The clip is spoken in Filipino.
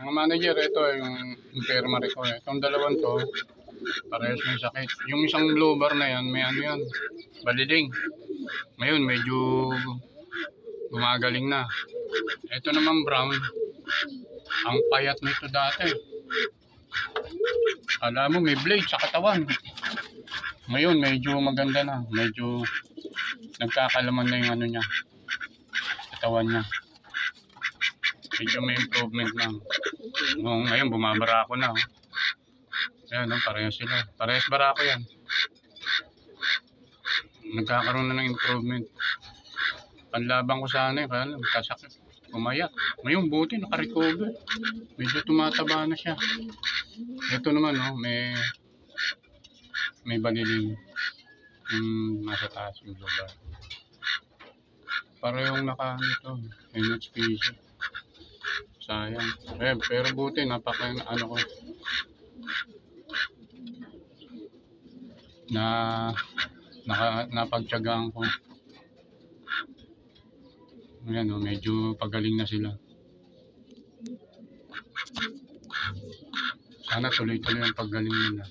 Mga manager, ito yung infirmary ko. Itong dalawang to, parehas may sakit. Yung isang blue bar na yan, may ano yan, baliding. Ngayon, medyo gumagaling na. Ito naman brown, ang payat nito dati. Alam mo, may blade sa katawan. Ngayon, medyo maganda na. Medyo nagkakalaman na yung ano niya, katawan niya. Medyo may improvement na. Ngayon, bumabara ako na. Ayan, parehas sila. Parehas bara ako yan. Nagkakaroon na ng improvement. Panlaban ko sana kaya lang, kasakit. Umayak. Ngayon, buti, nakarecover. Medyo tumataba na siya. Ito naman, may baliling. Yung nasa taas yung lugar. Parehong naka-ano, NHP. Sayang. Pero buti, ano ko. Napagtyagaan ko. Ayan, medyo pagaling na sila. Sana tuloy-tuloy ang paggaling nila.